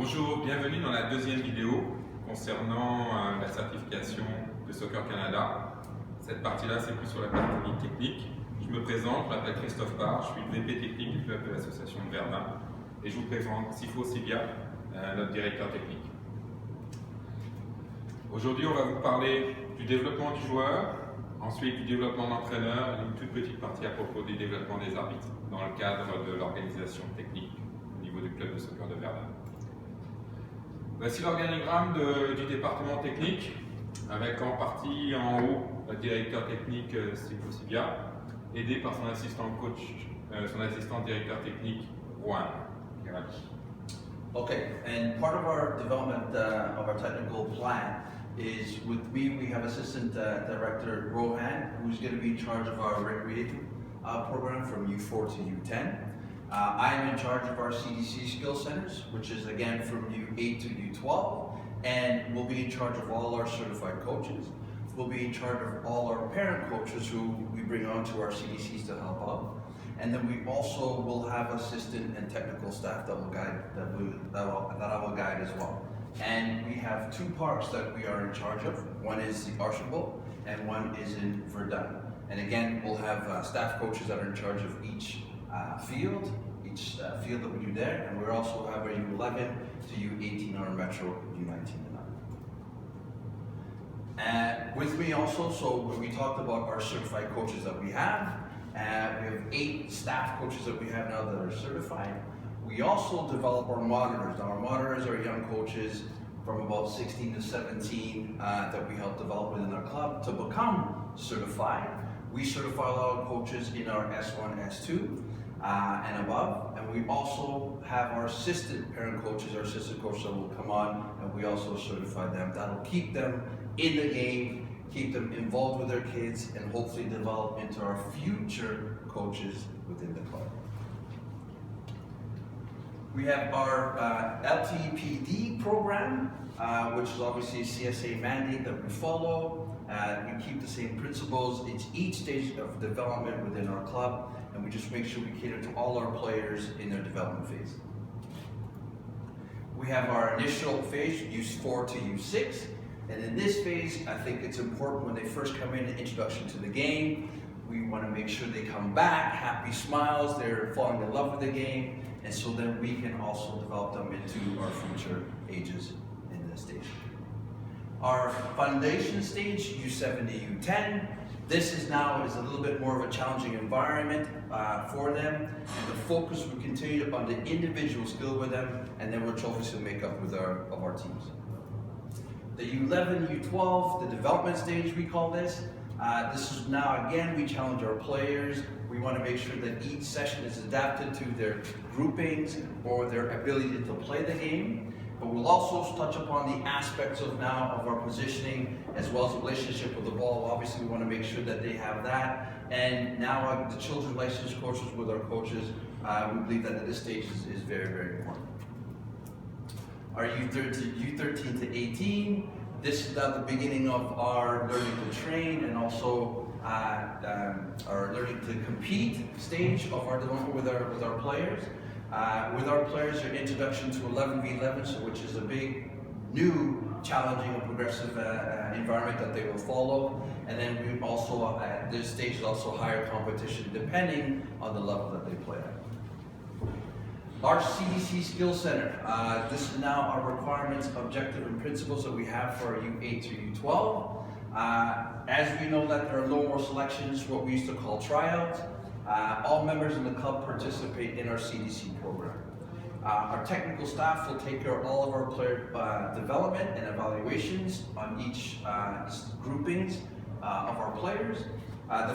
Bonjour, bienvenue dans la deuxième vidéo concernant la certification de Soccer Canada. Cette partie-là, c'est plus sur la partie technique. Je me présente, je m'appelle Christophe Parr, je suis le VP technique du club de l'association de Verdun et je vous présente Sipho Sibiya, notre directeur technique. Aujourd'hui, on va vous parler du développement du joueur, ensuite du développement d'entraîneur et une toute petite partie à propos du développement des arbitres dans le cadre de l'organisation technique au niveau du club de soccer de Verdun. Voici l'organigramme du département technique, avec en partie en haut le directeur technique Sipho Sibiya, aidé par son assistant coach, son assistant directeur technique Juan. Okay, and part of our development of our technical plan is with me, we have Assistant Director Rohan, who's going to be in charge of our recreation program from U4 to U10. I am in charge of our CDC skill centers, which is again from U8 to U12, and we'll be in charge of all our certified coaches. We'll be in charge of all our parent coaches who we bring on to our CDCs to help out. And then we also will have assistant and technical staff that will guide, that I will guide as well. And we have two parks that we are in charge of. One is the Archibald and one is in Verdun. And again, we'll have staff coaches that are in charge of each field that we do there. And we also have our U11 to U18 on our Metro, U19 and up. With me also, so when we talked about our certified coaches that we have 8 staff coaches that we have now that are certified. We also develop our monitors. Now our monitors are young coaches from about 16 to 17 that we help develop within our club to become certified. We certify a lot of coaches in our S1, S2 and above. And we also have our assistant parent coaches, our assistant coaches that will come on, and we also certify them. That'll keep them in the game, keep them involved with their kids, and hopefully develop into our future coaches within the club. We have our LTPD program, which is obviously a CSA mandate that we follow. We keep the same principles. It's each stage of development within our club, and we just make sure we cater to all our players in their development phase. We have our initial phase, U4 to U6. And in this phase, I think it's important when they first come in, an introduction to the game. We want to make sure they come back, happy smiles, they're falling in love with the game, and so then we can also develop them into our future ages in this stage. Our foundation stage, U7 to U10, this is now a little bit more of a challenging environment for them, and the focus will continue on the individual skill with them, and then which obviously will make up with our teams. The U11, U12, the development stage we call this. This is now, again, we challenge our players. We want to make sure that each session is adapted to their groupings or their ability to play the game. But we'll also touch upon the aspects of our positioning as well as the relationship with the ball. Obviously, we want to make sure that they have that. And now the children's licensed coaches with our coaches, we believe that at this stage is very, very important. Our U13 to 18, this is now the beginning of our learning to train and also our learning to compete stage of our development with our players. With our players, their introduction to 11v11, so which is a big, new, challenging and progressive environment that they will follow. And then we also, at this stage, is also higher competition depending on the level that they play at. Our CDC Skill Center, this is now our requirements, objective, and principles that we have for our U8 to U12. As we know that there are no more selections, what we used to call tryouts, all members in the club participate in our CDC program. Our technical staff will take care of all of our player development and evaluations on each groupings of our players. The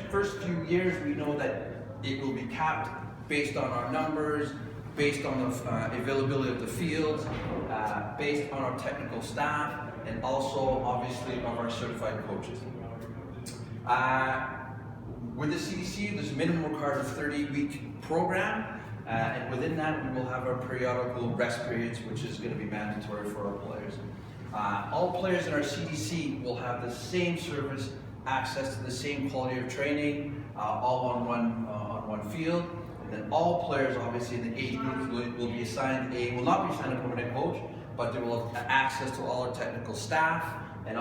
first few years, we know that it will be capped based on our numbers, based on the availability of the fields, based on our technical staff, and also obviously of our certified coaches. With the CDC, there's a minimum required of 30-week program, and within that we will have our periodical rest periods, which is going to be mandatory for our players. All players in our CDC will have the same service, access to the same quality of training, all on one field. And then all players, obviously, in the age groups will be assigned will not be assigned a permanent coach, but they will have access to all our technical staff and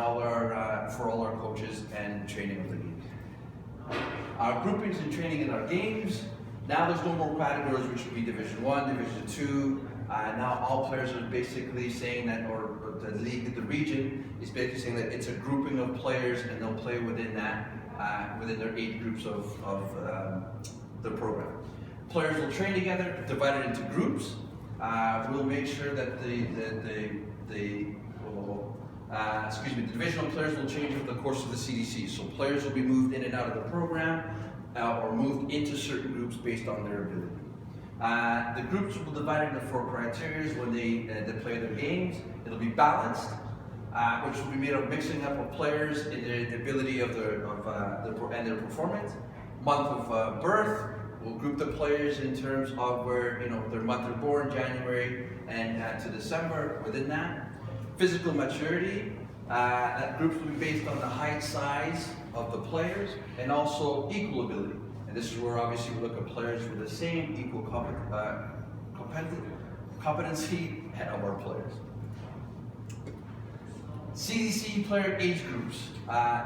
for all our coaches and training of the games. Our groupings and training in our games. Now there's no more categories, which would be Division 1, Division 2. Now all players are basically saying that, or the league, the region is basically saying that it's a grouping of players, and they'll play within that, within their age groups of the program. Players will train together, divided into groups. We'll make sure that the divisional players will change over the course of the CDC. So players will be moved in and out of the program, or moved into certain groups based on their ability. The groups will be divided into 4 criteria when they play their games. It'll be balanced, which will be made of mixing up of players in the ability of and their performance. Month of birth, we'll group the players in terms of where their month they're born, January and to December. Within that, physical maturity, that groups will be based on the height, size of the players, and also equal ability. And this is where obviously we look at players with the same equal competency of our players. CDC player age groups.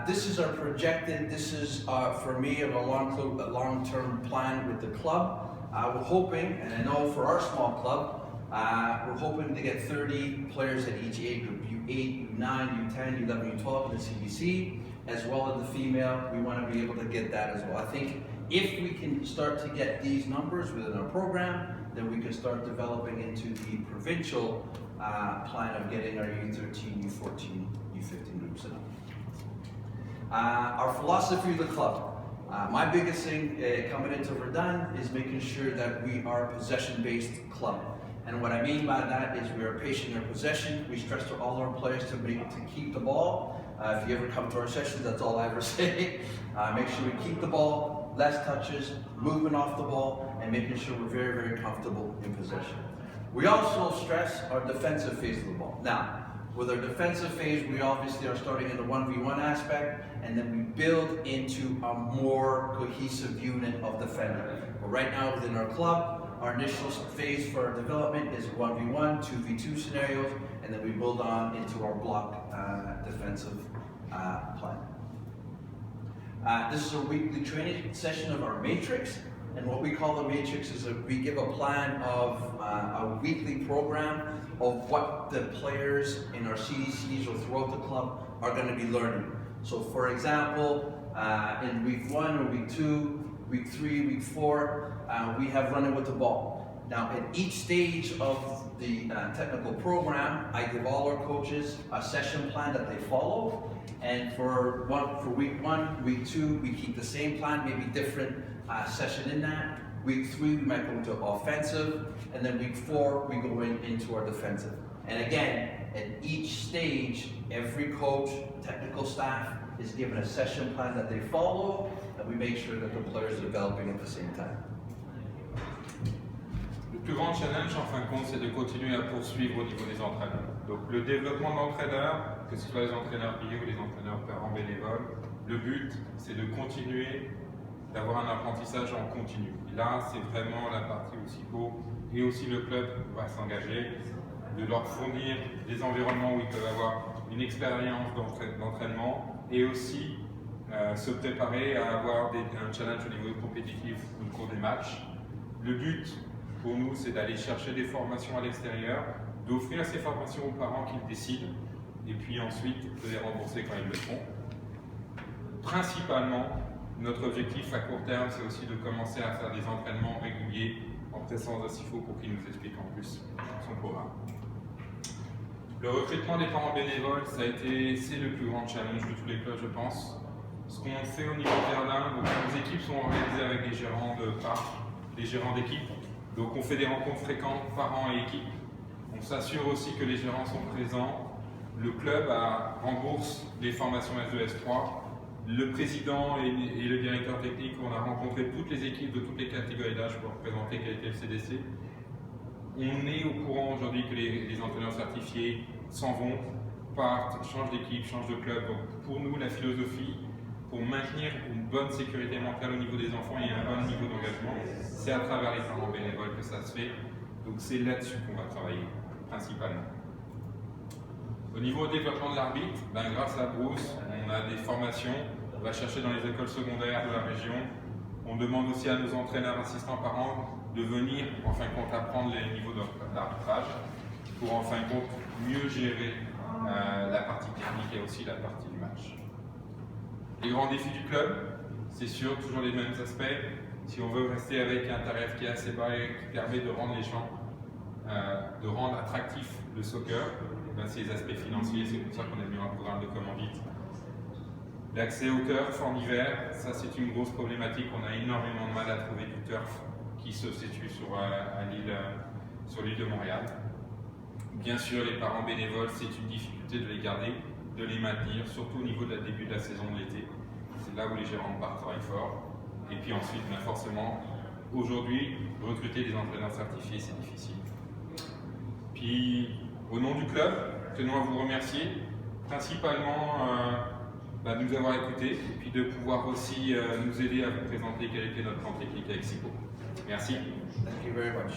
This is our projected, this is for me a long-term plan with the club. We're hoping, and I know for our small club, we're hoping to get 30 players at each age group, U8, U9, U10, U11, U12 in the CDC, as well as the female. We want to be able to get that as well. I think if we can start to get these numbers within our program, then we can start developing into the provincial plan of getting our U13, U14, U15 groups in. Our philosophy of the club. My biggest thing coming into Verdun is making sure that we are a possession-based club. And what I mean by that is we are patient in our possession. We stress to all our players to keep the ball. If you ever come to our sessions, that's all I ever say. Make sure we keep the ball, less touches, movement off the ball, and making sure we're very, very comfortable in possession. We also stress our defensive phase of the ball. Now, with our defensive phase, we obviously are starting in the 1v1 aspect, and then we build into a more cohesive unit of defender. But right now within our club, our initial phase for our development is 1v1, 2v2 scenarios, and then we build on into our block defensive plan. This is a weekly training session of our matrix, and what we call the matrix is we give a plan of a weekly program of what the players in our CDCs or throughout the club are going to be learning. So for example, in week 1 or week 2, week 3, week 4, we have running with the ball. Now at each stage of the technical program, I give all our coaches a session plan that they follow. And for week 1, week 2, we keep the same plan, maybe different session in that. Week 3, we might go into offensive, and then week 4, we go into our defensive. And again, at each stage, every coach, technical staff is given a session plan that they follow, and we make sure that the players are developing at the same time. Le plus grand challenge, en fin de compte, c'est de continuer à poursuivre au niveau des entraîneurs. Donc le développement d'entraîneurs, que ce soit les entraîneurs piliers ou les entraîneurs parents bénévoles, le but, c'est de continuer d'avoir un apprentissage en continu. Et là, c'est vraiment la partie où Sipho et aussi le club va s'engager, de leur fournir des environnements où ils peuvent avoir une expérience d'entraînement et aussi se préparer à avoir un challenge au niveau compétitif au cours des matchs. Le but pour nous, c'est d'aller chercher des formations à l'extérieur, d'offrir ces formations aux parents qui le décident et puis ensuite de les rembourser quand ils le font. Principalement, notre objectif à court terme, c'est aussi de commencer à faire des entraînements réguliers en présence de Sipho pour qu'il nous explique en plus son programme. Le recrutement des parents bénévoles, c'est le plus grand challenge de tous les clubs, je pense. Ce qu'on fait au niveau de Verdun, donc nos équipes sont organisées avec des gérants de parc, des gérants d'équipe. Donc on fait des rencontres fréquentes parents et équipes. On s'assure aussi que les gérants sont présents. Le club rembourse les formations S2, S3. Le président et le directeur technique, on a rencontré toutes les équipes de toutes les catégories d'âge pour représenter quel était le CDC. On est au courant aujourd'hui que les entraîneurs certifiés s'en vont, partent, changent d'équipe, changent de club. Donc pour nous, la philosophie, pour maintenir une bonne sécurité mentale au niveau des enfants et un bon niveau d'engagement, c'est à travers les parents bénévoles que ça se fait. Donc c'est là-dessus qu'on va travailler, principalement. Au niveau développement de l'arbitre, grâce à Bruce, on a des formations, on va chercher dans les écoles secondaires de la région. On demande aussi à nos entraîneurs assistants parents de venir, en fin de compte, apprendre les niveaux d'arbitrage pour, en fin de compte, mieux gérer la partie technique et aussi la partie du match. Les grands défis du club, c'est sûr, toujours les mêmes aspects. Si on veut rester avec un tarif qui est assez bas et qui permet de rendre les gens, de rendre attractif le soccer, c'est les aspects financiers, c'est pour ça qu'on a mis un programme de commandite. L'accès au turf en hiver, ça c'est une grosse problématique. On a énormément de mal à trouver du turf qui se situe sur l'île de Montréal. Bien sûr, les parents bénévoles, c'est une difficulté de les garder, de les maintenir, surtout au niveau du début de la saison de l'été. C'est là où les gérants partent travaillent fort. Et puis ensuite, forcément, aujourd'hui, recruter des entraîneurs certifiés, c'est difficile. Puis, au nom du club, tenons à vous remercier, principalement de nous avoir écoutés et puis de pouvoir aussi nous aider à vous présenter quel était notre plan technique avec Sipho. Merci. Thank you very much.